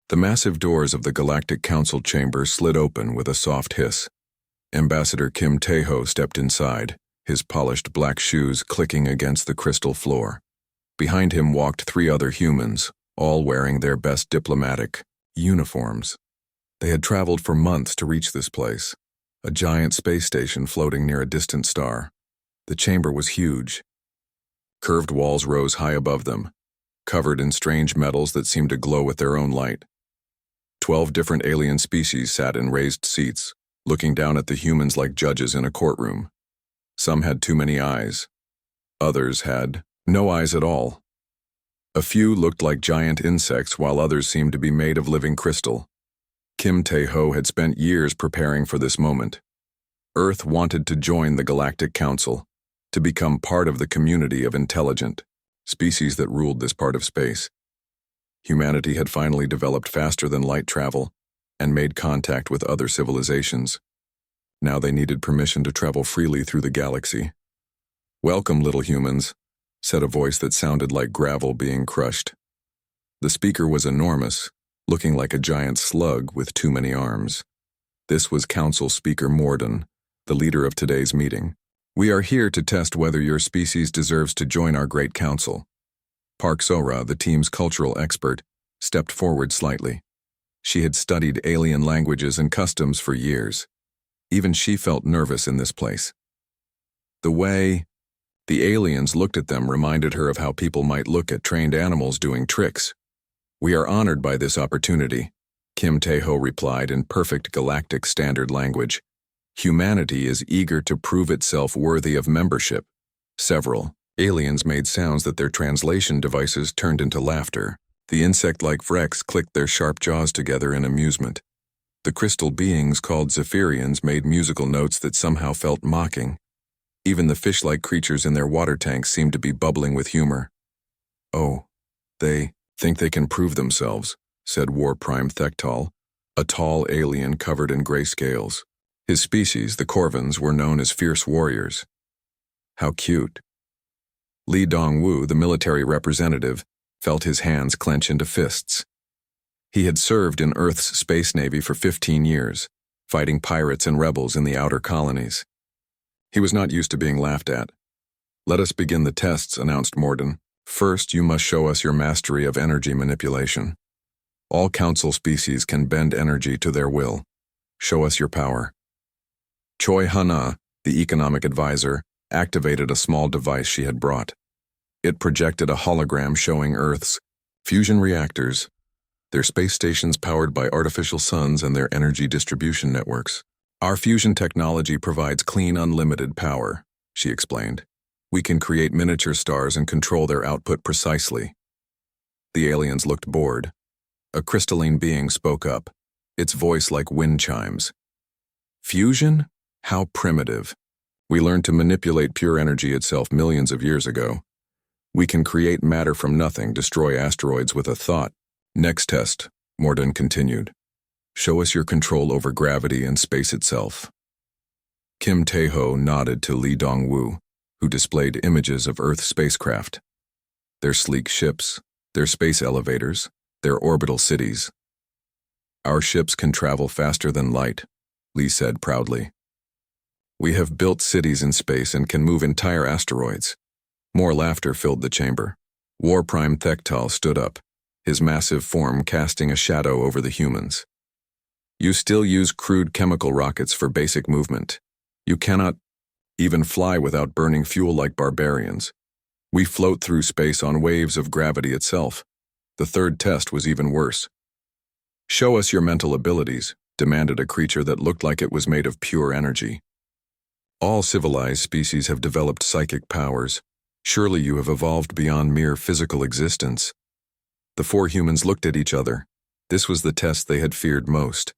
The massive doors of the Galactic Council chamber slid open with a soft hiss. Ambassador Kim Tae-ho stepped inside, his polished black shoes clicking against the crystal floor. Behind him walked 3 other humans, all wearing their best diplomatic uniforms. They had traveled for months to reach this place, a giant space station floating near a distant star. The chamber was huge. Curved walls rose high above them, covered in strange metals that seemed to glow with their own light. 12 different alien species sat in raised seats, looking down at the humans like judges in a courtroom. Some had too many eyes. Others had no eyes at all. A few looked like giant insects, while others seemed to be made of living crystal. Kim Tae-ho had spent years preparing for this moment. Earth wanted to join the Galactic Council, to become part of the community of intelligent species that ruled this part of space. Humanity had finally developed faster than light travel and made contact with other civilizations. Now they needed permission to travel freely through the galaxy. "Welcome, little humans," said a voice that sounded like gravel being crushed. The speaker was enormous, looking like a giant slug with too many arms. This was Council Speaker Morden, the leader of today's meeting. "We are here to test whether your species deserves to join our great council." Park Sora, the team's cultural expert, stepped forward slightly. She had studied alien languages and customs for years. Even she felt nervous in this place. The way the aliens looked at them reminded her of how people might look at trained animals doing tricks. "We are honored by this opportunity," Kim Tae-ho replied in perfect galactic standard language. "Humanity is eager to prove itself worthy of membership." Several aliens made sounds that their translation devices turned into laughter. The insect-like Vrex clicked their sharp jaws together in amusement. The crystal beings called Zephyrians made musical notes that somehow felt mocking. Even the fish-like creatures in their water tanks seemed to be bubbling with humor. "Oh, they think they can prove themselves," said War Prime Thektal, a tall alien covered in gray scales. His species, the Corvins, were known as fierce warriors. "How cute." Lee Dong-woo, the military representative, felt his hands clench into fists. He had served in Earth's space navy for 15 years, fighting pirates and rebels in the outer colonies. He was not used to being laughed at. "Let us begin the tests," announced Morden. "First, you must show us your mastery of energy manipulation. All council species can bend energy to their will. Show us your power." Choi Hana, the economic advisor, activated a small device she had brought. It projected a hologram showing Earth's fusion reactors, their space stations powered by artificial suns and their energy distribution networks. "Our fusion technology provides clean, unlimited power," she explained. "We can create miniature stars and control their output precisely." The aliens looked bored. A crystalline being spoke up, its voice like wind chimes. "Fusion? How primitive. We learned to manipulate pure energy itself millions of years ago. We can create matter from nothing, destroy asteroids with a thought." "Next test," Morden continued. "Show us your control over gravity and space itself." Kim Tae-ho nodded to Lee Dong-woo, who displayed images of Earth spacecraft. Their sleek ships, their space elevators, their orbital cities. "Our ships can travel faster than light," Lee said proudly. "We have built cities in space and can move entire asteroids." More laughter filled the chamber. War Prime Thektal stood up, his massive form casting a shadow over the humans. "You still use crude chemical rockets for basic movement. You cannot even fly without burning fuel like barbarians. We float through space on waves of gravity itself." The third test was even worse. "Show us your mental abilities," demanded a creature that looked like it was made of pure energy. "All civilized species have developed psychic powers. Surely you have evolved beyond mere physical existence." The 4 humans looked at each other. This was the test they had feared most.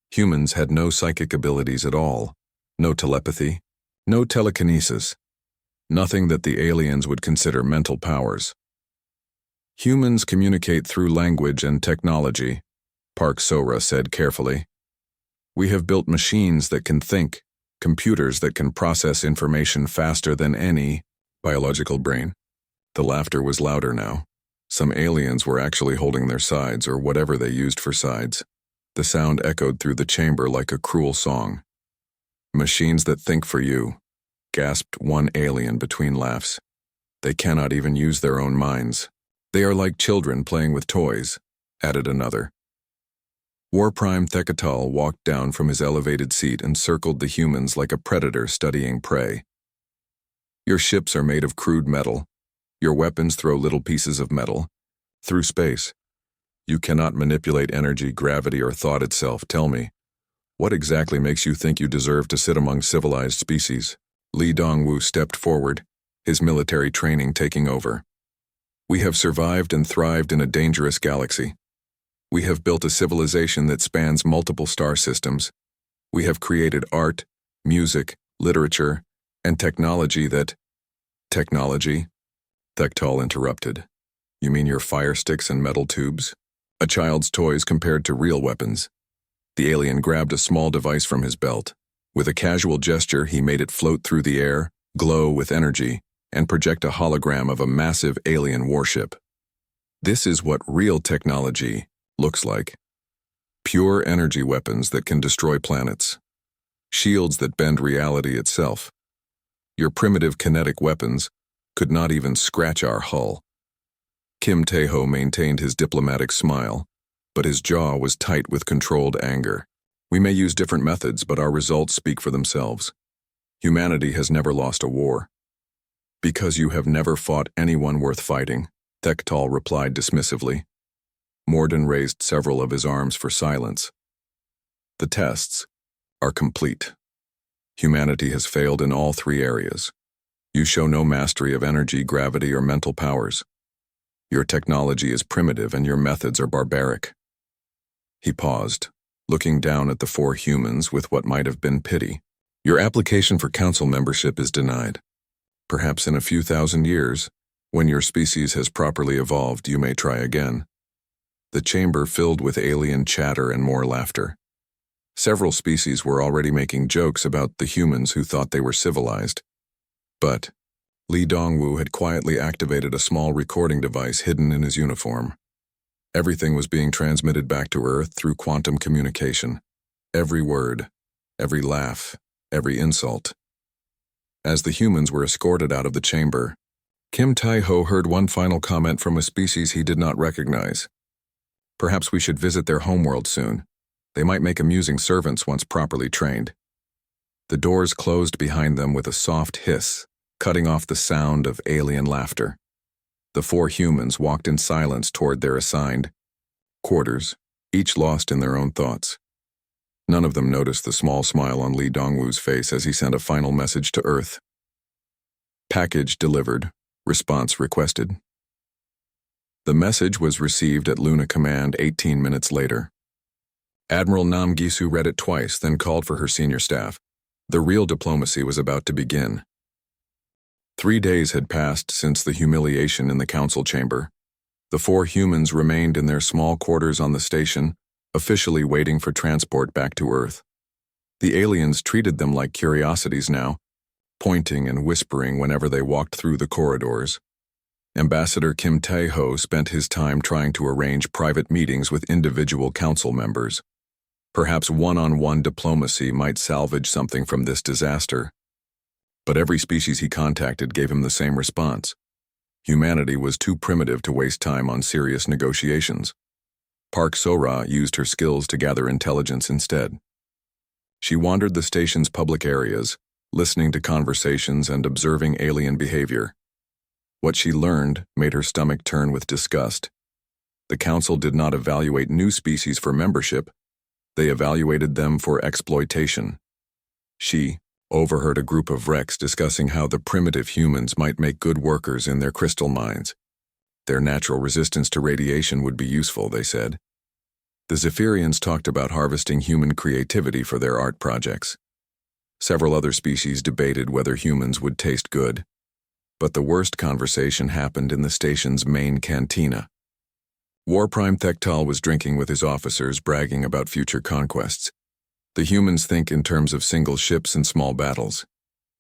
Humans had no psychic abilities at all, no telepathy, no telekinesis, nothing that the aliens would consider mental powers. "Humans communicate through language and technology," Park Sora said carefully. "We have built machines that can think, computers that can process information faster than any biological brain." The laughter was louder now. Some aliens were actually holding their sides or whatever they used for sides. The sound echoed through the chamber like a cruel song. Machines that think for you, gasped one alien between laughs. They cannot even use their own minds. They are like children playing with toys, added another. War Prime Thekatal walked down from his elevated seat and circled the humans like a predator studying prey. Your ships are made of crude metal. Your weapons throw little pieces of metal through space. You cannot manipulate energy, gravity, or thought itself. Tell me, what exactly makes you think you deserve to sit among civilized species? Li Dongwu stepped forward, his military training taking over. We have survived and thrived in a dangerous galaxy. We have built a civilization that spans multiple star systems. We have created art, music, literature, and technology that... Technology? Thektal interrupted. You mean your fire sticks and metal tubes? A child's toys compared to real weapons. The alien grabbed a small device from his belt. With a casual gesture, he made it float through the air, glow with energy, and project a hologram of a massive alien warship. This is what real technology looks like. Pure energy weapons that can destroy planets. Shields that bend reality itself. Your primitive kinetic weapons could not even scratch our hull. Kim Tae-ho maintained his diplomatic smile, but his jaw was tight with controlled anger. We may use different methods, but our results speak for themselves. Humanity has never lost a war. Because you have never fought anyone worth fighting, Thektal replied dismissively. Morden raised several of his arms for silence. The tests are complete. Humanity has failed in all three areas. You show no mastery of energy, gravity, or mental powers. Your technology is primitive and your methods are barbaric. He paused, looking down at the four humans with what might have been pity. Your application for council membership is denied. Perhaps in a few thousand years, when your species has properly evolved, you may try again. The chamber filled with alien chatter and more laughter. Several species were already making jokes about the humans who thought they were civilized. But Li Dongwu had quietly activated a small recording device hidden in his uniform. Everything was being transmitted back to Earth through quantum communication. Every word, every laugh, every insult. As the humans were escorted out of the chamber, Kim Tae-ho heard one final comment from a species he did not recognize. Perhaps we should visit their homeworld soon. They might make amusing servants once properly trained. The doors closed behind them with a soft hiss, cutting off the sound of alien laughter. The four humans walked in silence toward their assigned quarters, each lost in their own thoughts. None of them noticed the small smile on Li Dongwu's face as he sent a final message to Earth. Package delivered. Response requested. The message was received at Luna Command 18 minutes later. Admiral Nam Gisu read it twice, then called for her senior staff. The real diplomacy was about to begin. 3 days had passed since the humiliation in the council chamber. The four humans remained in their small quarters on the station, officially waiting for transport back to Earth. The aliens treated them like curiosities now, pointing and whispering whenever they walked through the corridors. Ambassador Kim Tae-ho spent his time trying to arrange private meetings with individual council members. Perhaps one-on-one diplomacy might salvage something from this disaster. But every species he contacted gave him the same response. Humanity was too primitive to waste time on serious negotiations. Park Sora used her skills to gather intelligence instead. She wandered the station's public areas, listening to conversations and observing alien behavior. What she learned made her stomach turn with disgust. The council did not evaluate new species for membership. They evaluated them for exploitation. She overheard a group of wrecks discussing how the primitive humans might make good workers in their crystal mines. Their natural resistance to radiation would be useful, they said. The Zephyrians talked about harvesting human creativity for their art projects. Several other species debated whether humans would taste good. But the worst conversation happened in the station's main cantina. War Prime Thektal was drinking with his officers, bragging about future conquests. The humans think in terms of single ships and small battles.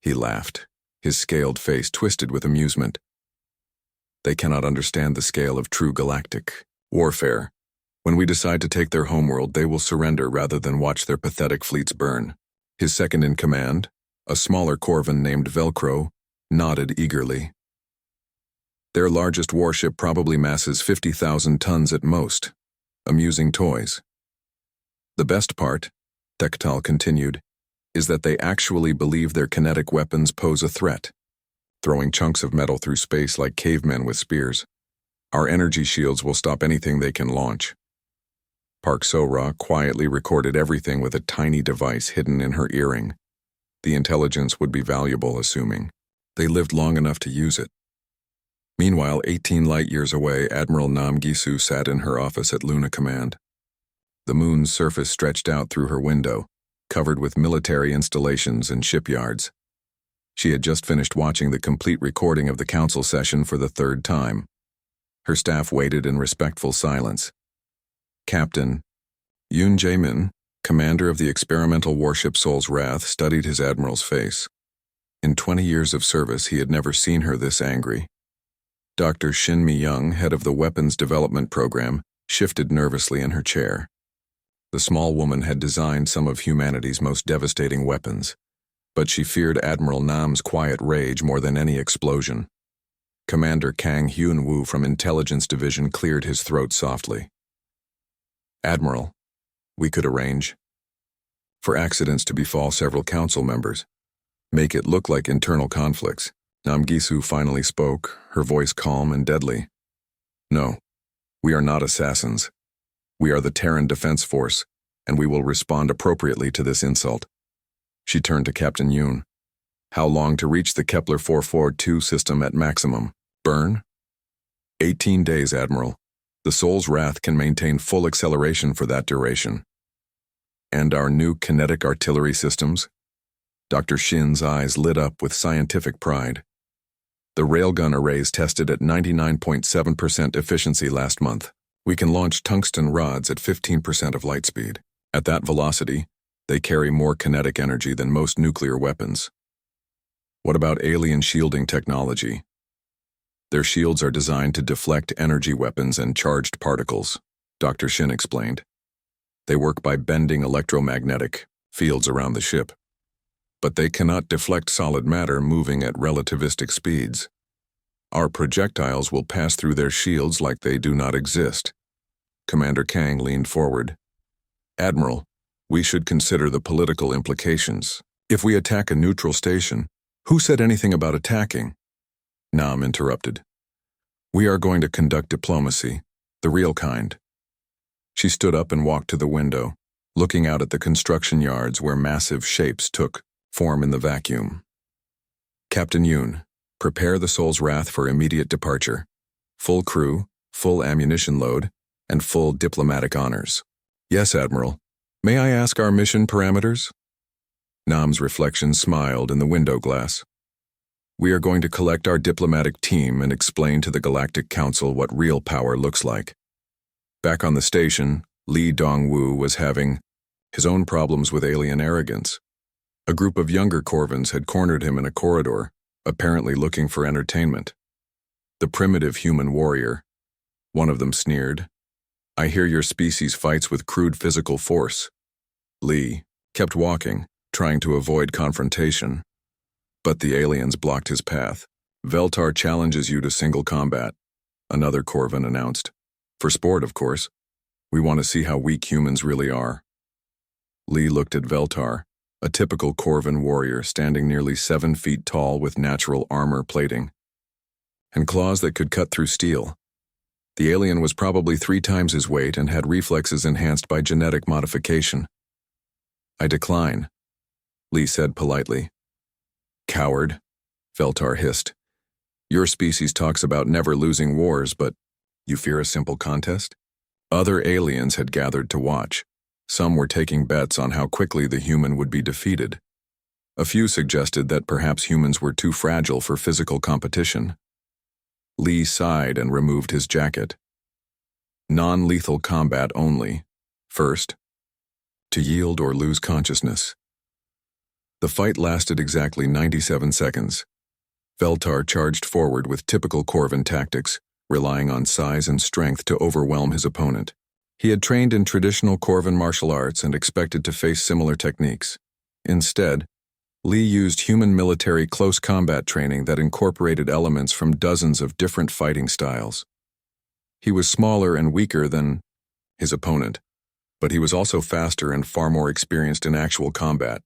He laughed, his scaled face twisted with amusement. They cannot understand the scale of true galactic warfare. When we decide to take their homeworld, they will surrender rather than watch their pathetic fleets burn. His second-in-command, a smaller Corvan named Velcro, nodded eagerly. Their largest warship probably masses 50,000 tons at most. Amusing toys. The best part, Tektal continued, is that they actually believe their kinetic weapons pose a threat, throwing chunks of metal through space like cavemen with spears. Our energy shields will stop anything they can launch. Park So-Ra quietly recorded everything with a tiny device hidden in her earring. The intelligence would be valuable, assuming they lived long enough to use it. Meanwhile, 18 light-years away, Admiral Nam Gisu sat in her office at Luna Command. The moon's surface stretched out through her window, covered with military installations and shipyards. She had just finished watching the complete recording of the council session for the third time. Her staff waited in respectful silence. Captain Yoon Jae-min, commander of the experimental warship Soul's Wrath, studied his admiral's face. In 20 years of service, he had never seen her this angry. Dr. Shin Mi-young, head of the weapons development program, shifted nervously in her chair. The small woman had designed some of humanity's most devastating weapons, but she feared Admiral Nam's quiet rage more than any explosion. Commander Kang Hyun-woo from Intelligence Division cleared his throat softly. Admiral, we could arrange for accidents to befall several council members. Make it look like internal conflicts. Nam Gisu finally spoke, her voice calm and deadly. No, we are not assassins. We are the Terran Defense Force, and we will respond appropriately to this insult. She turned to Captain Yoon. How long to reach the Kepler 442 system at maximum? Burn? 18 days, Admiral. The Soul's Wrath can maintain full acceleration for that duration. And our new kinetic artillery systems? Dr. Shin's eyes lit up with scientific pride. The railgun arrays tested at 99.7% efficiency last month. We can launch tungsten rods at 15% of light speed. At that velocity, they carry more kinetic energy than most nuclear weapons. What about alien shielding technology? Their shields are designed to deflect energy weapons and charged particles, Dr. Shin explained. They work by bending electromagnetic fields around the ship. But they cannot deflect solid matter moving at relativistic speeds. Our projectiles will pass through their shields like they do not exist. Commander Kang leaned forward. Admiral, we should consider the political implications. If we attack a neutral station, who said anything about attacking? Nam interrupted. We are going to conduct diplomacy, the real kind. She stood up and walked to the window, looking out at the construction yards where massive shapes took form in the vacuum. Captain Yoon, prepare the Soul's Wrath for immediate departure. Full crew, full ammunition load, and full diplomatic honors. Yes, Admiral. May I ask our mission parameters? Nam's reflection smiled in the window glass. We are going to collect our diplomatic team and explain to the Galactic Council what real power looks like. Back on the station, Lee Dong-woo was having his own problems with alien arrogance. A group of younger Corvans had cornered him in a corridor, apparently looking for entertainment. The primitive human warrior, one of them sneered, I hear your species fights with crude physical force. Lee kept walking, trying to avoid confrontation. But the aliens blocked his path. Veltar challenges you to single combat, another Corvan announced. For sport, of course. We want to see how weak humans really are. Lee looked at Veltar, a typical Corvan warrior standing nearly 7 feet tall with natural armor plating and claws that could cut through steel. The alien was probably 3 times his weight and had reflexes enhanced by genetic modification. I decline, Lee said politely. Coward, Veltar hissed. Your species talks about never losing wars, but you fear a simple contest? Other aliens had gathered to watch. Some were taking bets on how quickly the human would be defeated. A few suggested that perhaps humans were too fragile for physical competition. Lee sighed and removed his jacket. Non-lethal combat only. First, to yield or lose consciousness. The fight lasted exactly 97 seconds. Veltar charged forward with typical Corvan tactics, relying on size and strength to overwhelm his opponent. He had trained in traditional Corvan martial arts and expected to face similar techniques. Instead, Lee used human military close combat training that incorporated elements from dozens of different fighting styles. He was smaller and weaker than his opponent, but he was also faster and far more experienced in actual combat.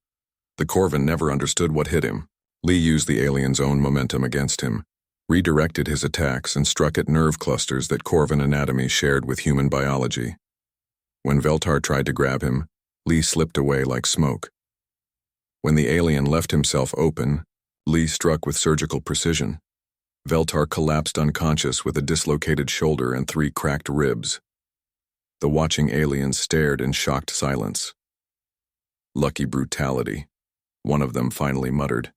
The Corvan never understood what hit him. Lee used the alien's own momentum against him, redirected his attacks, and struck at nerve clusters that Corvan anatomy shared with human biology. When Veltar tried to grab him, Lee slipped away like smoke. When the alien left himself open, Lee struck with surgical precision. Veltar collapsed unconscious with a dislocated shoulder and 3 cracked ribs. The watching aliens stared in shocked silence. "Lucky brutality," one of them finally muttered.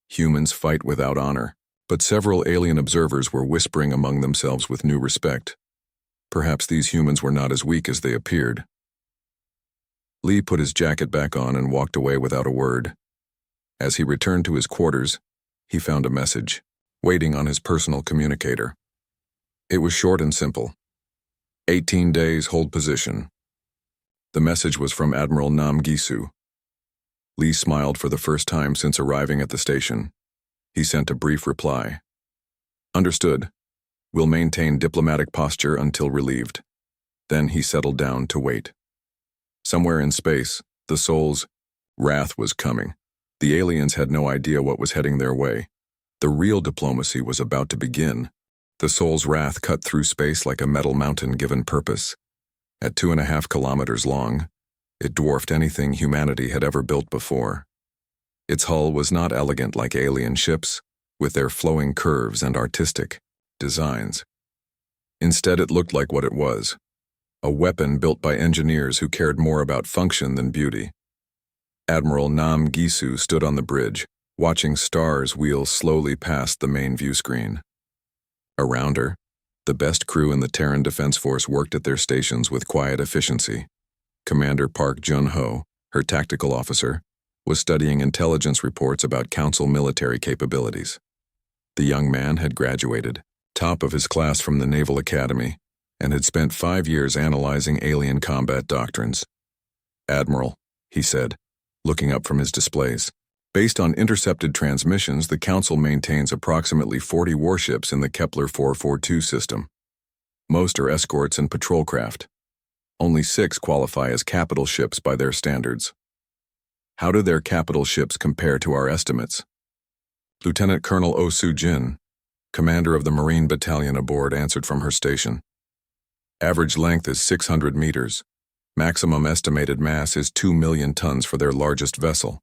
"Humans fight without honor," but several alien observers were whispering among themselves with new respect. Perhaps these humans were not as weak as they appeared. Lee put his jacket back on and walked away without a word. As he returned to his quarters, he found a message, waiting on his personal communicator. It was short and simple. 18 days, hold position. The message was from Admiral Nam Gisu. Lee smiled for the first time since arriving at the station. He sent a brief reply. "Understood. We'll maintain diplomatic posture until relieved." Then he settled down to wait. Somewhere in space, the Soul's wrath was coming. The aliens had no idea what was heading their way. The real diplomacy was about to begin. The Soul's wrath cut through space like a metal mountain given purpose. At 2.5 kilometers long, it dwarfed anything humanity had ever built before. Its hull was not elegant like alien ships, with their flowing curves and artistic designs. Instead, it looked like what it was, a weapon built by engineers who cared more about function than beauty. Admiral Nam Gisu stood on the bridge, watching stars wheel slowly past the main view screen. Around her, the best crew in the Terran Defense Force worked at their stations with quiet efficiency. Commander Park Jun-ho, her tactical officer, was studying intelligence reports about Council military capabilities. The young man had graduated, top of his class from the Naval Academy, and had spent 5 years analyzing alien combat doctrines. "Admiral," he said, looking up from his displays. "Based on intercepted transmissions, the Council maintains approximately 40 warships in the Kepler 442 system. Most are escorts and patrol craft. Only 6 qualify as capital ships by their standards. How do their capital ships compare to our estimates?" Lieutenant Colonel Oh Soo-jin, commander of the Marine Battalion aboard, answered from her station. "Average length is 600 meters. Maximum estimated mass is 2 million tons for their largest vessel.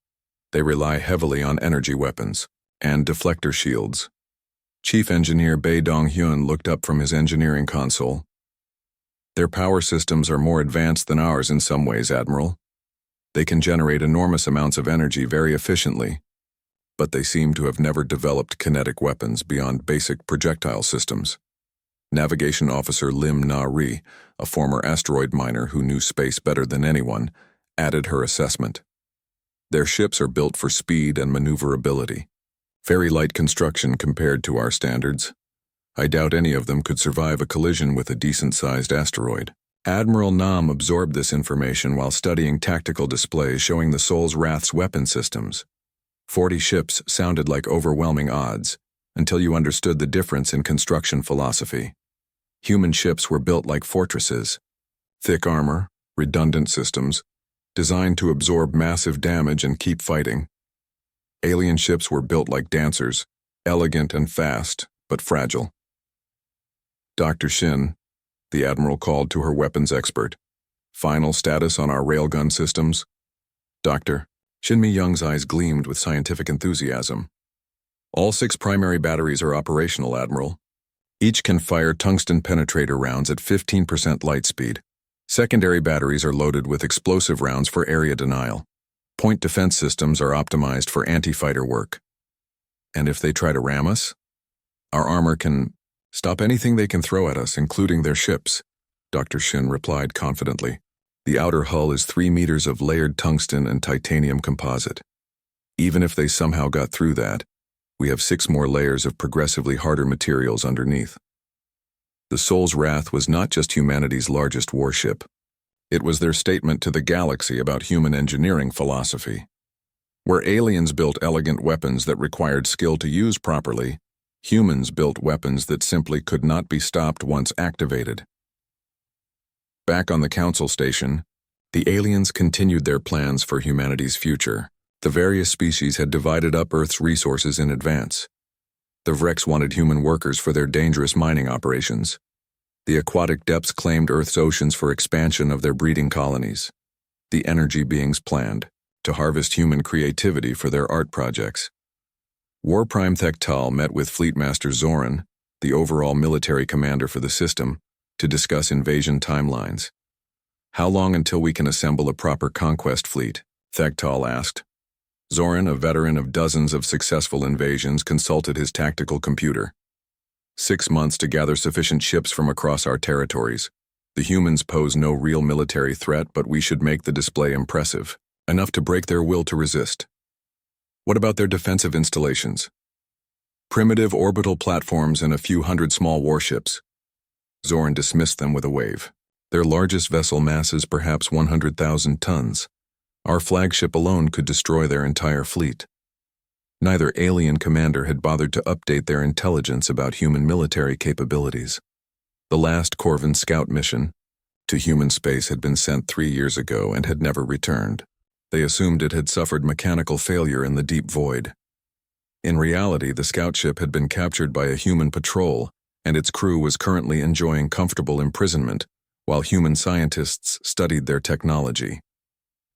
They rely heavily on energy weapons and deflector shields." Chief Engineer Bae Dong-hyun looked up from his engineering console. "Their power systems are more advanced than ours in some ways, Admiral. They can generate enormous amounts of energy very efficiently, but they seem to have never developed kinetic weapons beyond basic projectile systems." Navigation Officer Lim Na-ri, a former asteroid miner who knew space better than anyone, added her assessment. "Their ships are built for speed and maneuverability. Very light construction compared to our standards. I doubt any of them could survive a collision with a decent-sized asteroid." Admiral Nam absorbed this information while studying tactical displays showing the Soul's Wrath's weapon systems. 40 ships sounded like overwhelming odds, until you understood the difference in construction philosophy. Human ships were built like fortresses. Thick armor, redundant systems, designed to absorb massive damage and keep fighting. Alien ships were built like dancers, elegant and fast, but fragile. "Dr. Shin," the Admiral called to her weapons expert. "Final status on our railgun systems?" "Doctor." Shin Mi-young's eyes gleamed with scientific enthusiasm. "All 6 primary batteries are operational, Admiral. Each can fire tungsten penetrator rounds at 15% light speed. Secondary batteries are loaded with explosive rounds for area denial. Point defense systems are optimized for anti-fighter work. And if they try to ram us, our armor can stop anything they can throw at us, including their ships," Dr. Shin replied confidently. "The outer hull is 3 meters of layered tungsten and titanium composite. Even if they somehow got through that, We have 6 more layers of progressively harder materials underneath. The Soul's Wrath was not just humanity's largest warship. It was their statement to the galaxy about human engineering philosophy. Where aliens built elegant weapons that required skill to use properly, humans built weapons that simply could not be stopped once activated. Back on the Council Station, the aliens continued their plans for humanity's future. The various species had divided up Earth's resources in advance. The Vrex wanted human workers for their dangerous mining operations. The aquatic depths claimed Earth's oceans for expansion of their breeding colonies. The energy beings planned to harvest human creativity for their art projects. War Prime Thektal met with Fleet Master Zoran, the overall military commander for the system, to discuss invasion timelines. "How long until we can assemble a proper conquest fleet?" Thektal asked. Zoran, a veteran of dozens of successful invasions, consulted his tactical computer. 6 months to gather sufficient ships from across our territories. The humans pose no real military threat, but we should make the display impressive, enough to break their will to resist. What about their defensive installations? Primitive orbital platforms and a few hundred small warships. Zoran dismissed them with a wave. Their largest vessel mass is perhaps 100,000 tons. Our flagship alone could destroy their entire fleet. Neither alien commander had bothered to update their intelligence about human military capabilities. The last Corvin scout mission to human space had been sent 3 years ago and had never returned. They assumed it had suffered mechanical failure in the deep void. In reality, the scout ship had been captured by a human patrol, and its crew was currently enjoying comfortable imprisonment while human scientists studied their technology.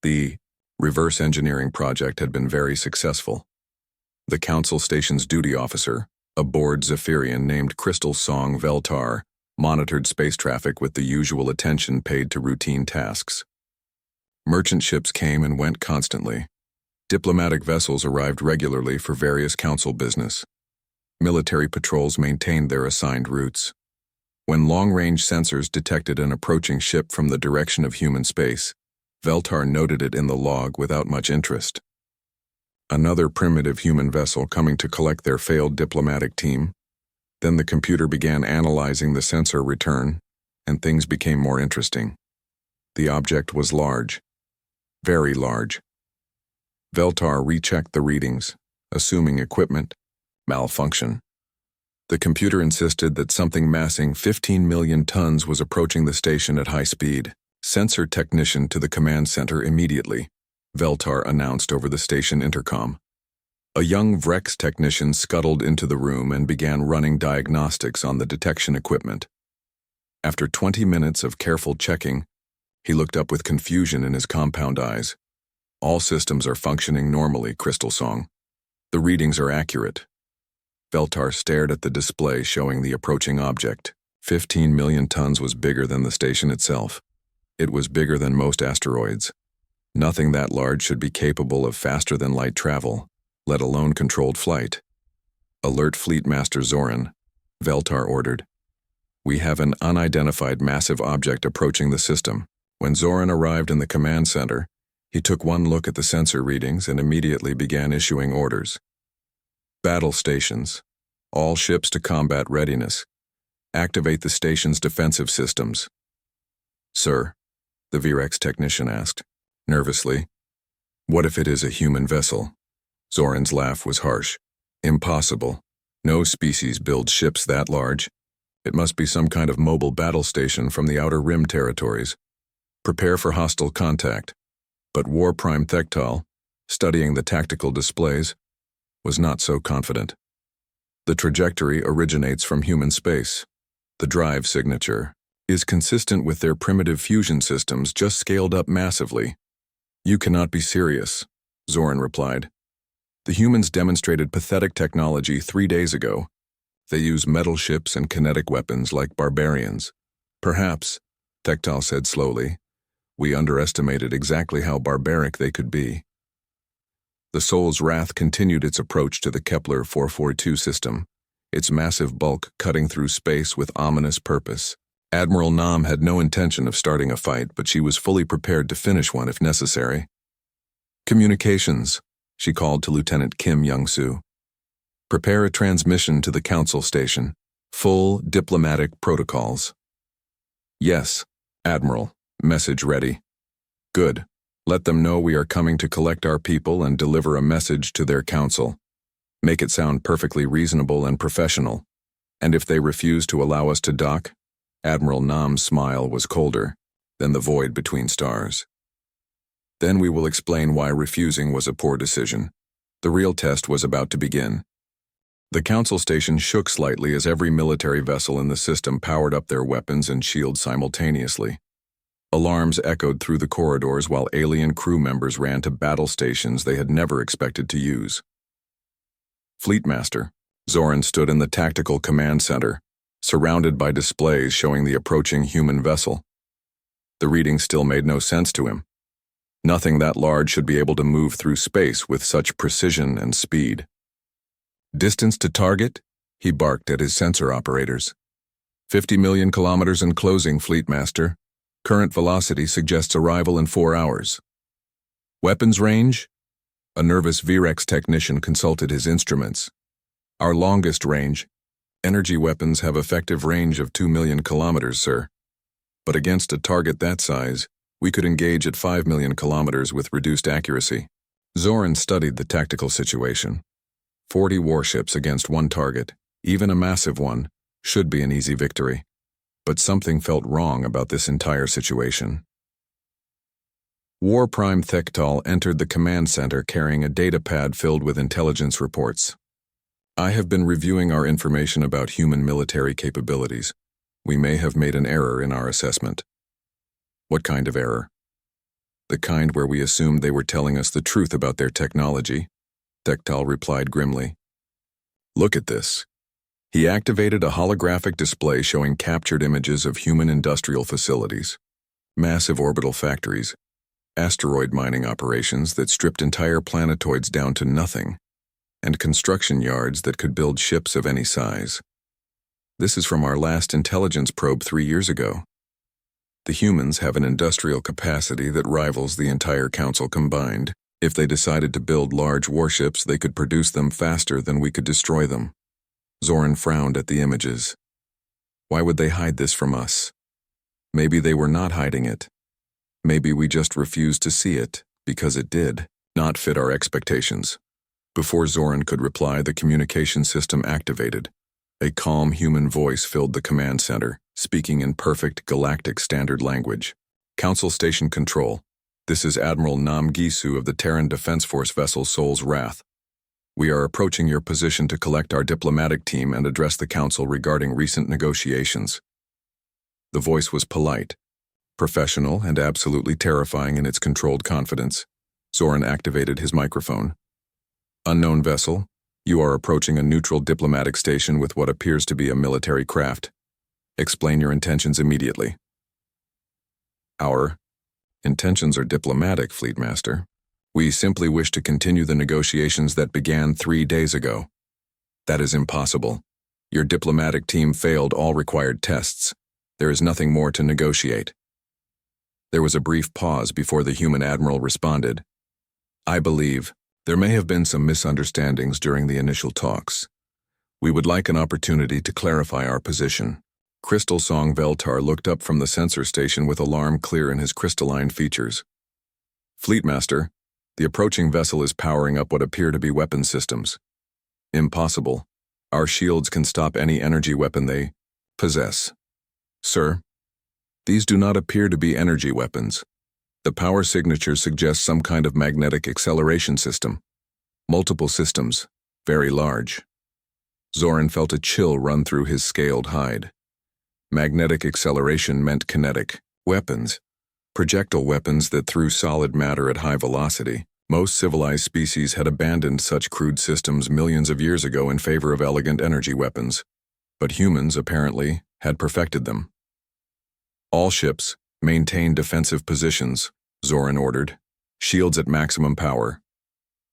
The reverse engineering project had been very successful. The Council Station's duty officer, a bored Zephyrian named Crystal Song Veltar, monitored space traffic with the usual attention paid to routine tasks. Merchant ships came and went constantly. Diplomatic vessels arrived regularly for various council business. Military patrols maintained their assigned routes. When long-range sensors detected an approaching ship from the direction of human space, Veltar noted it in the log without much interest. Another primitive human vessel coming to collect their failed diplomatic team. Then the computer began analyzing the sensor return, and things became more interesting. The object was large. Very large. Veltar rechecked the readings, assuming equipment malfunction. The computer insisted that something massing 15 million tons was approaching the station at high speed. "Sensor technician to the command center immediately," Veltar announced over the station intercom. A young Vrex technician scuttled into the room and began running diagnostics on the detection equipment. After 20 minutes of careful checking, he looked up with confusion in his compound eyes. "All systems are functioning normally, Crystal Song. The readings are accurate." Veltar stared at the display showing the approaching object. 15 million tons was bigger than the station itself. It was bigger than most asteroids. Nothing that large should be capable of faster-than-light travel, let alone controlled flight. "Alert Fleet Master Zoran," Veltar ordered. "We have an unidentified massive object approaching the system." When Zoran arrived in the command center, he took one look at the sensor readings and immediately began issuing orders. "Battle stations. All ships to combat readiness. Activate the station's defensive systems." "Sir?" the Vrex technician asked, nervously. "What if it is a human vessel?" Zoran's laugh was harsh. "Impossible. No species builds ships that large. It must be some kind of mobile battle station from the Outer Rim territories. Prepare for hostile contact." But War Prime Thektal, studying the tactical displays, was not so confident. "The trajectory originates from human space. The drive signature is consistent with their primitive fusion systems, just scaled up massively." "You cannot be serious," Zoran replied. "The humans demonstrated pathetic technology 3 days ago. They use metal ships and kinetic weapons like barbarians." "Perhaps," Thektal said slowly, "we underestimated exactly how barbaric they could be." The Soul's Wrath continued its approach to the Kepler 442 system, its massive bulk cutting through space with ominous purpose. Admiral Nam had no intention of starting a fight, but she was fully prepared to finish one if necessary. "Communications," she called to Lieutenant Kim Young-soo. Prepare a transmission to the Council Station. Full diplomatic protocols. Yes, Admiral. Message ready. Good. Let them know we are coming to collect our people and deliver a message to their council. Make it sound perfectly reasonable and professional. And if they refuse to allow us to dock, Admiral Nam's smile was colder than the void between stars. Then we will explain why refusing was a poor decision. The real test was about to begin. The Council Station shook slightly as every military vessel in the system powered up their weapons and shields simultaneously. Alarms echoed through the corridors while alien crew members ran to battle stations they had never expected to use. Fleetmaster Zoran stood in the Tactical Command Center, surrounded by displays showing the approaching human vessel. The reading still made no sense to him. Nothing that large should be able to move through space with such precision and speed. Distance to target? He barked at his sensor operators. 50 million kilometers in closing, Fleetmaster. Current velocity suggests arrival in 4 hours. Weapons range? A nervous VREX technician consulted his instruments. Our longest range. Energy weapons have effective range of 2 million kilometers, sir. But against a target that size, we could engage at 5 million kilometers with reduced accuracy. Zoran studied the tactical situation. 40 warships against one target, even a massive one, should be an easy victory. But something felt wrong about this entire situation. War Prime Thektal entered the command center carrying a data pad filled with intelligence reports. I have been reviewing our information about human military capabilities. We may have made an error in our assessment. What kind of error? The kind where we assumed they were telling us the truth about their technology, Thektal replied grimly. Look at this. He activated a holographic display showing captured images of human industrial facilities, massive orbital factories, asteroid mining operations that stripped entire planetoids down to nothing, and construction yards that could build ships of any size. This is from our last intelligence probe 3 years ago. The humans have an industrial capacity that rivals the entire council combined. If they decided to build large warships, they could produce them faster than we could destroy them. Zoran frowned at the images. Why would they hide this from us? Maybe they were not hiding it. Maybe we just refused to see it, because it did not fit our expectations. Before Zoran could reply, the communication system activated. A calm human voice filled the command center, speaking in perfect galactic standard language. Council Station Control. This is Admiral Nam Gisu of the Terran Defense Force vessel Soul's Wrath. We are approaching your position to collect our diplomatic team and address the Council regarding recent negotiations. The voice was polite, professional, and absolutely terrifying in its controlled confidence. Zoran activated his microphone. Unknown vessel, you are approaching a neutral diplomatic station with what appears to be a military craft. Explain your intentions immediately. Our intentions are diplomatic, Fleetmaster. We simply wish to continue the negotiations that began 3 days ago. That is impossible. Your diplomatic team failed all required tests. There is nothing more to negotiate. There was a brief pause before the human admiral responded. I believe there may have been some misunderstandings during the initial talks. We would like an opportunity to clarify our position. Crystal Song Veltar looked up from the sensor station with alarm clear in his crystalline features. Fleetmaster, the approaching vessel is powering up what appear to be weapon systems. Impossible. Our shields can stop any energy weapon they possess. Sir, these do not appear to be energy weapons. The power signature suggests some kind of magnetic acceleration system. Multiple systems, very large. Zoran felt a chill run through his scaled hide. Magnetic acceleration meant kinetic weapons. Projectile weapons that threw solid matter at high velocity. Most civilized species had abandoned such crude systems millions of years ago in favor of elegant energy weapons. But humans, apparently, had perfected them. All ships, maintain defensive positions, Zoran ordered. Shields at maximum power.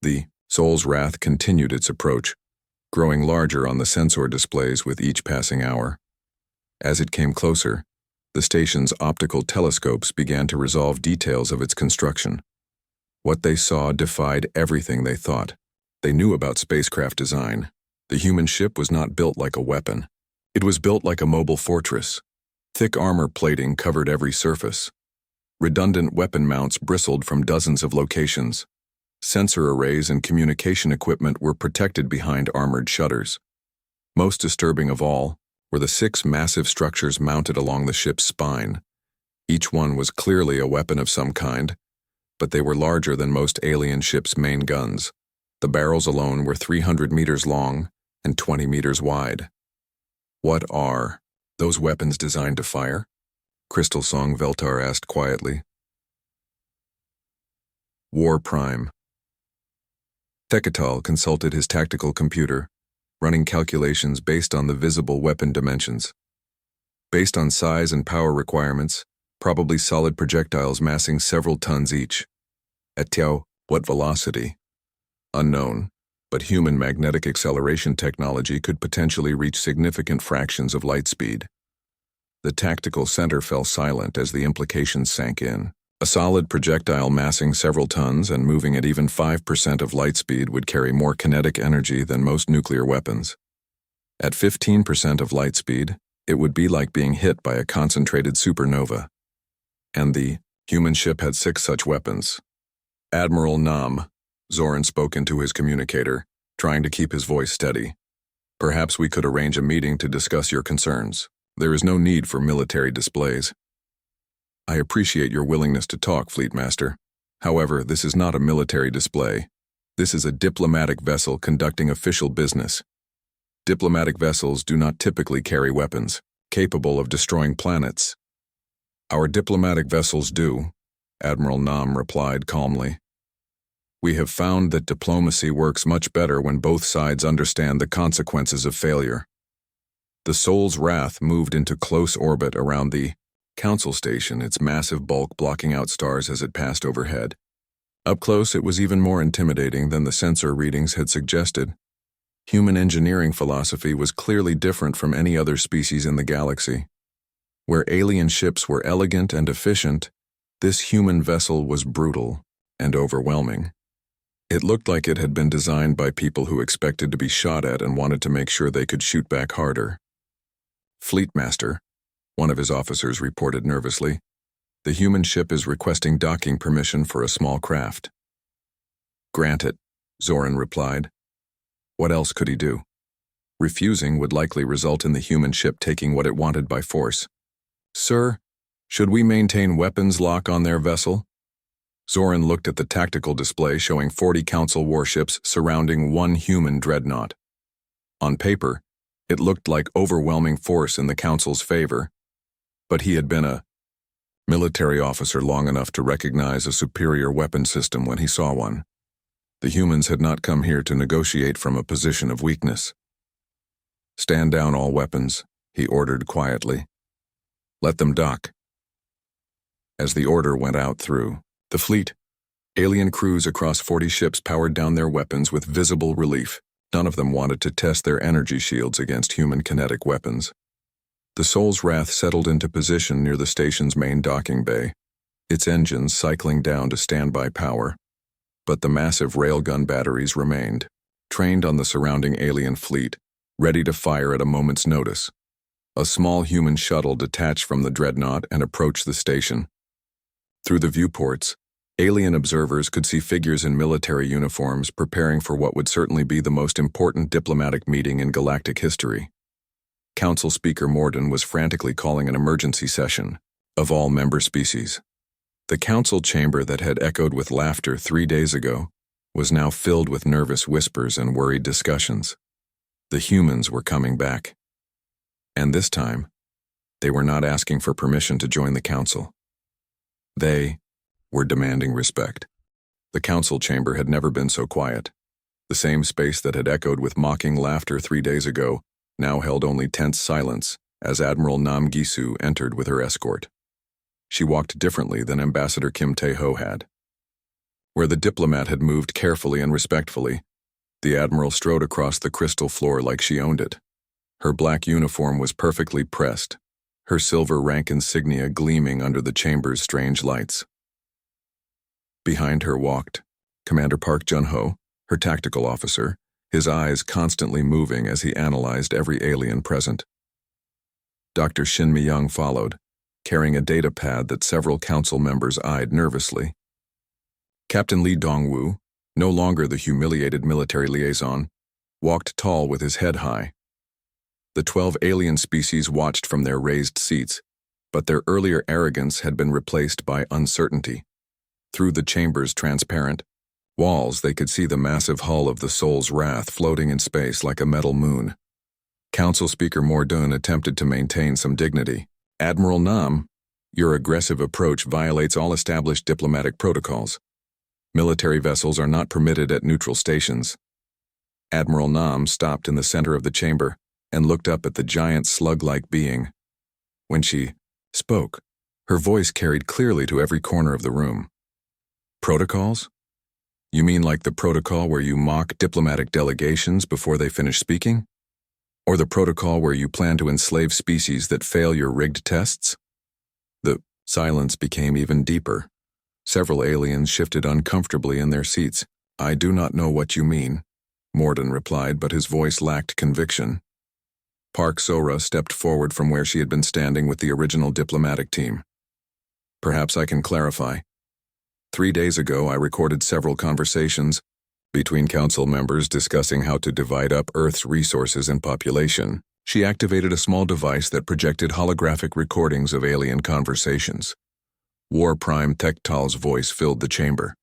The Soul's Wrath continued its approach, growing larger on the sensor displays with each passing hour. As it came closer, the station's optical telescopes began to resolve details of its construction. What they saw defied everything they thought. They knew about spacecraft design. The human ship was not built like a weapon. It was built like a mobile fortress. Thick armor plating covered every surface. Redundant weapon mounts bristled from dozens of locations. Sensor arrays and communication equipment were protected behind armored shutters. Most disturbing of all were the 6 massive structures mounted along the ship's spine. Each one was clearly a weapon of some kind, but they were larger than most alien ships' main guns. The barrels alone were 300 meters long and 20 meters wide. What are those weapons designed to fire? Crystal Song Veltar asked quietly. War Prime. Tekatal consulted his tactical computer, running calculations based on the visible weapon dimensions. Based on size and power requirements, probably solid projectiles massing several tons each. At what velocity? Unknown, but human magnetic acceleration technology could potentially reach significant fractions of light speed. The tactical center fell silent as the implications sank in. A solid projectile massing several tons and moving at even 5% of light speed would carry more kinetic energy than most nuclear weapons. At 15% of light speed, it would be like being hit by a concentrated supernova. And the human ship had 6 such weapons. Admiral Nam, Zoran spoke into his communicator, trying to keep his voice steady. Perhaps we could arrange a meeting to discuss your concerns. There is no need for military displays. I appreciate your willingness to talk, Fleet Master. However, this is not a military display. This is a diplomatic vessel conducting official business. Diplomatic vessels do not typically carry weapons, capable of destroying planets. Our diplomatic vessels do, Admiral Nam replied calmly. We have found that diplomacy works much better when both sides understand the consequences of failure. The Soul's Wrath moved into close orbit around the Council Station, its massive bulk blocking out stars as it passed overhead. Up close, it was even more intimidating than the sensor readings had suggested. Human engineering philosophy was clearly different from any other species in the galaxy. Where alien ships were elegant and efficient, this human vessel was brutal and overwhelming. It looked like it had been designed by people who expected to be shot at and wanted to make sure they could shoot back harder. Fleet Master, one of his officers reported nervously. The human ship is requesting docking permission for a small craft. Grant it, Zoran replied. What else could he do? Refusing would likely result in the human ship taking what it wanted by force. Sir, should we maintain weapons lock on their vessel? Zoran looked at the tactical display showing 40 Council warships surrounding one human dreadnought. On paper, it looked like overwhelming force in the Council's favor, but he had been a military officer long enough to recognize a superior weapon system when he saw one. The humans had not come here to negotiate from a position of weakness. Stand down all weapons, he ordered quietly. Let them dock. As the order went out through the fleet, alien crews across 40 ships powered down their weapons with visible relief. None of them wanted to test their energy shields against human kinetic weapons. The Soul's Wrath settled into position near the station's main docking bay, its engines cycling down to standby power. But the massive railgun batteries remained, trained on the surrounding alien fleet, ready to fire at a moment's notice. A small human shuttle detached from the dreadnought and approached the station. Through the viewports, alien observers could see figures in military uniforms preparing for what would certainly be the most important diplomatic meeting in galactic history. Council Speaker Morden was frantically calling an emergency session of all member species. The council chamber that had echoed with laughter 3 days ago was now filled with nervous whispers and worried discussions. The humans were coming back. And this time, they were not asking for permission to join the council. They were demanding respect. The council chamber had never been so quiet. The same space that had echoed with mocking laughter 3 days ago now held only tense silence as Admiral Nam Gisu entered with her escort. She walked differently than Ambassador Kim Tae-ho had. Where the diplomat had moved carefully and respectfully, the Admiral strode across the crystal floor like she owned it. Her black uniform was perfectly pressed, her silver rank insignia gleaming under the chamber's strange lights. Behind her walked Commander Park Jun-ho, her tactical officer, his eyes constantly moving as he analyzed every alien present. Dr. Shin Mi-young followed, carrying a data pad that several council members eyed nervously. Captain Lee Dongwoo, no longer the humiliated military liaison, walked tall with his head high. The 12 alien species watched from their raised seats, but their earlier arrogance had been replaced by uncertainty. Through the chamber's transparent walls, they could see the massive hull of the Soul's Wrath floating in space like a metal moon. Council Speaker Mordun attempted to maintain some dignity. "Admiral Nam, your aggressive approach violates all established diplomatic protocols. Military vessels are not permitted at neutral stations." Admiral Nam stopped in the center of the chamber and looked up at the giant slug-like being. When she spoke, her voice carried clearly to every corner of the room. "Protocols? You mean like the protocol where you mock diplomatic delegations before they finish speaking? Or the protocol where you plan to enslave species that fail your rigged tests?" The silence became even deeper. Several aliens shifted uncomfortably in their seats. "I do not know what you mean," Morden replied, but his voice lacked conviction. Park Sora stepped forward from where she had been standing with the original diplomatic team. "Perhaps I can clarify. 3 days ago, I recorded several conversations between council members discussing how to divide up Earth's resources and population." She activated a small device that projected holographic recordings of alien conversations. War Prime Tektal's voice filled the chamber.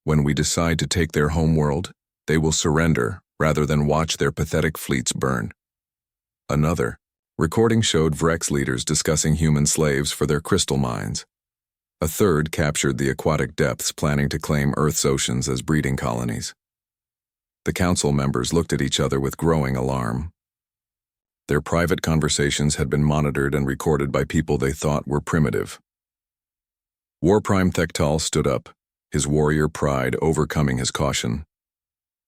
"When we decide to take their homeworld, they will surrender rather than watch their pathetic fleets burn." Another recording showed Vrex leaders discussing human slaves for their crystal mines. A third captured the aquatic depths planning to claim Earth's oceans as breeding colonies. The council members looked at each other with growing alarm. Their private conversations had been monitored and recorded by people they thought were primitive. War Prime Tektal stood up, his warrior pride overcoming his caution.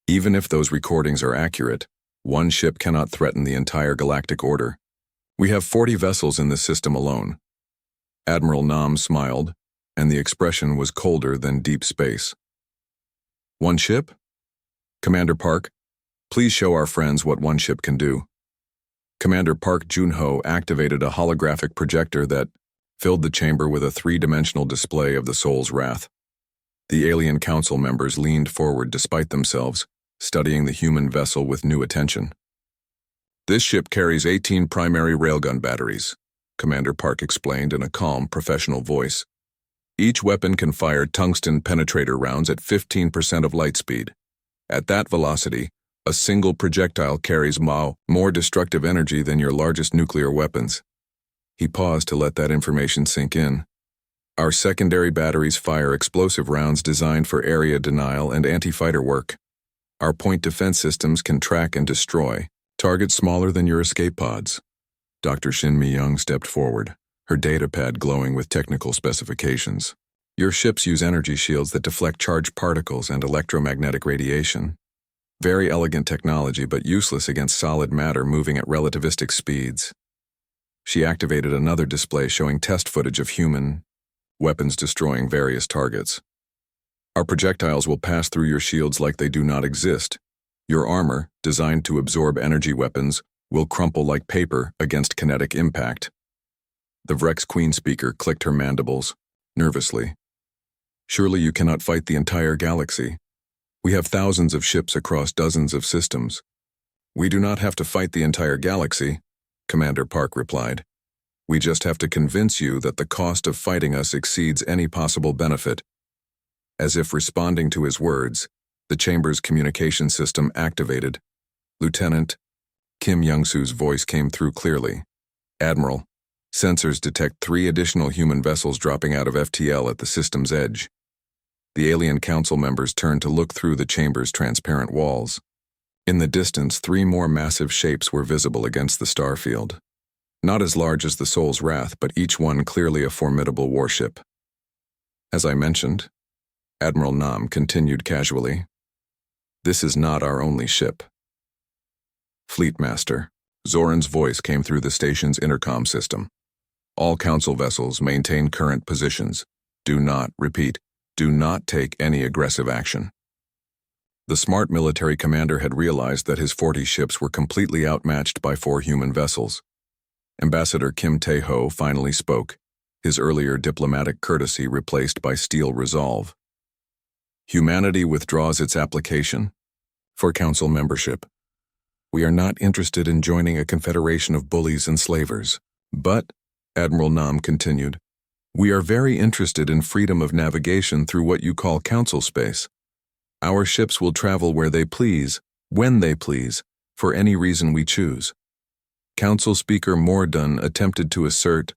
"Even if those recordings are accurate, one ship cannot threaten the entire galactic order. We have 40 vessels in this system alone." Admiral Nam smiled, and the expression was colder than deep space. "One ship? Commander Park, please show our friends what one ship can do." Commander Park Junho activated a holographic projector that filled the chamber with a 3-dimensional display of the Soul's Wrath. The alien council members leaned forward despite themselves, studying the human vessel with new attention. "This ship carries 18 primary railgun batteries," Commander Park explained in a calm, professional voice. "Each weapon can fire tungsten penetrator rounds at 15% of light speed. At that velocity, a single projectile carries more destructive energy than your largest nuclear weapons." He paused to let that information sink in. "Our secondary batteries fire explosive rounds designed for area denial and anti-fighter work. Our point defense systems can track and destroy targets smaller than your escape pods." Dr. Shin Mi-young stepped forward, her data pad glowing with technical specifications. "Your ships use energy shields that deflect charged particles and electromagnetic radiation. Very elegant technology, but useless against solid matter moving at relativistic speeds." She activated another display showing test footage of human weapons destroying various targets. "Our projectiles will pass through your shields like they do not exist. Your armor, designed to absorb energy weapons, will crumple like paper against kinetic impact." The Vrex Queen speaker clicked her mandibles, nervously. "Surely you cannot fight the entire galaxy. We have thousands of ships across dozens of systems." "We do not have to fight the entire galaxy," Commander Park replied. "We just have to convince you that the cost of fighting us exceeds any possible benefit." As if responding to his words, the chamber's communication system activated. Lieutenant Kim Young-soo's voice came through clearly. "Admiral, sensors detect 3 additional human vessels dropping out of FTL at the system's edge." The alien council members turned to look through the chamber's transparent walls. In the distance, 3 more massive shapes were visible against the starfield. Not as large as the Soul's Wrath, but each one clearly a formidable warship. "As I mentioned," Admiral Nam continued casually, "this is not our only ship." "Fleetmaster," Zoran's voice came through the station's intercom system. "All council vessels maintain current positions. Do not, repeat, do not take any aggressive action." The smart military commander had realized that his 40 ships were completely outmatched by 4 human vessels. Ambassador Kim Tae-ho finally spoke, his earlier diplomatic courtesy replaced by steel resolve. Humanity withdraws its application for council membership. We are not interested in joining a confederation of bullies and slavers. But, Admiral Nam continued, we are very interested in freedom of navigation through what you call council space. Our ships will travel where they please, when they please, for any reason we choose. Council Speaker Mordun attempted to assert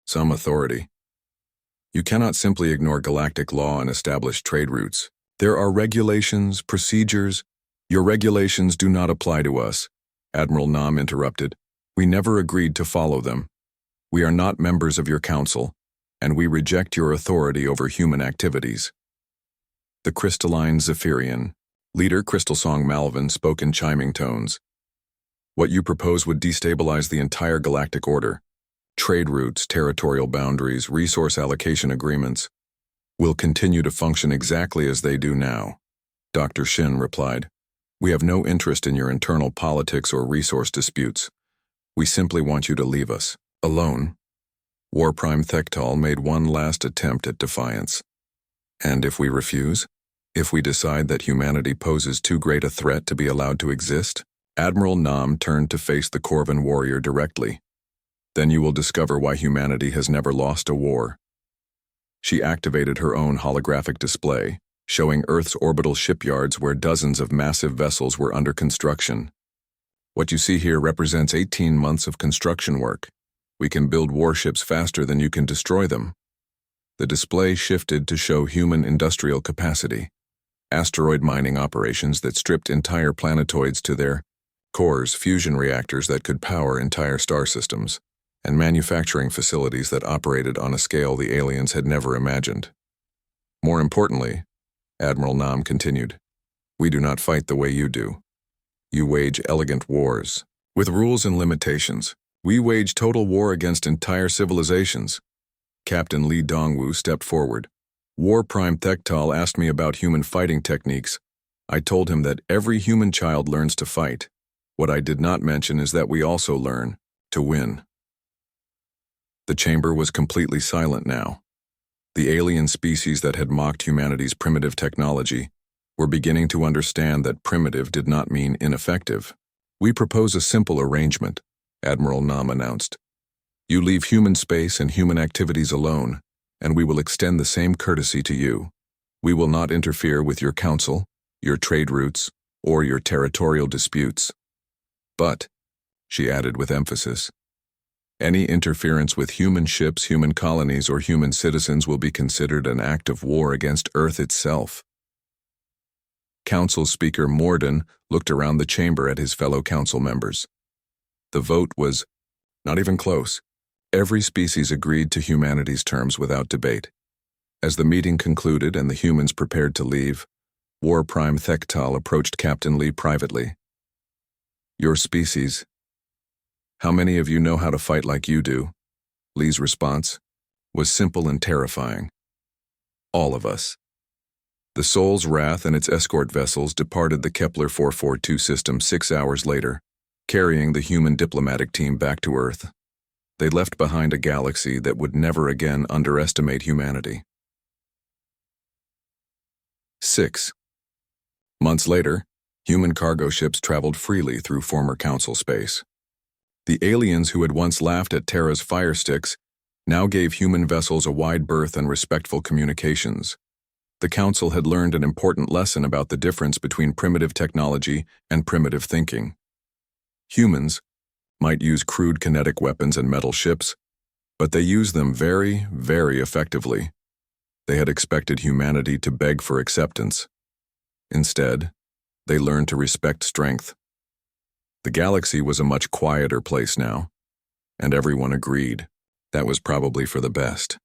some authority. You cannot simply ignore galactic law and establish trade routes. There are regulations, procedures. Your regulations do not apply to us, Admiral Nam interrupted. We never agreed to follow them. We are not members of your council, and we reject your authority over human activities. The crystalline Zephyrian, leader Crystalsong Malvin, spoke in chiming tones. What you propose would destabilize the entire galactic order. Trade routes, territorial boundaries, resource allocation agreements will continue to function exactly as they do now. Dr. Shin replied, we have no interest in your internal politics or resource disputes. We simply want you to leave us alone. War Prime Thektal made one last attempt at defiance. And if we refuse? If we decide that humanity poses too great a threat to be allowed to exist? Admiral Nam turned to face the Corvin warrior directly. Then you will discover why humanity has never lost a war. She activated her own holographic display, showing Earth's orbital shipyards where dozens of massive vessels were under construction. What you see here represents 18 months of construction work. We can build warships faster than you can destroy them. The display shifted to show human industrial capacity, asteroid mining operations that stripped entire planetoids to their cores, fusion reactors that could power entire star systems, and manufacturing facilities that operated on a scale the aliens had never imagined. More importantly, Admiral Nam continued, we do not fight the way you do. You wage elegant wars, with rules and limitations. We wage total war against entire civilizations. Captain Lee Dongwu stepped forward. War Prime Thektal asked me about human fighting techniques. I told him that every human child learns to fight. What I did not mention is that we also learn to win. The chamber was completely silent now. The alien species that had mocked humanity's primitive technology were beginning to understand that primitive did not mean ineffective. We propose a simple arrangement, Admiral Nam announced. You leave human space and human activities alone, and we will extend the same courtesy to you. We will not interfere with your council, your trade routes, or your territorial disputes. But, she added with emphasis, any interference with human ships, human colonies, or human citizens will be considered an act of war against Earth itself. Council Speaker Mordun looked around the chamber at his fellow council members. The vote was not even close. Every species agreed to humanity's terms without debate. As the meeting concluded and the humans prepared to leave, War Prime Thektal approached Captain Lee privately. Your species. How many of you know how to fight like you do? Lee's response was simple and terrifying. All of us. The Soul's Wrath and its escort vessels departed the Kepler 442 system 6 hours later, carrying the human diplomatic team back to Earth. They left behind a galaxy that would never again underestimate humanity. 6 months later, human cargo ships traveled freely through former Council space. The aliens who had once laughed at Terra's fire sticks now gave human vessels a wide berth and respectful communications. The Council had learned an important lesson about the difference between primitive technology and primitive thinking. Humans might use crude kinetic weapons and metal ships, but they used them very, very effectively. They had expected humanity to beg for acceptance. Instead, they learned to respect strength. The galaxy was a much quieter place now, and everyone agreed that was probably for the best.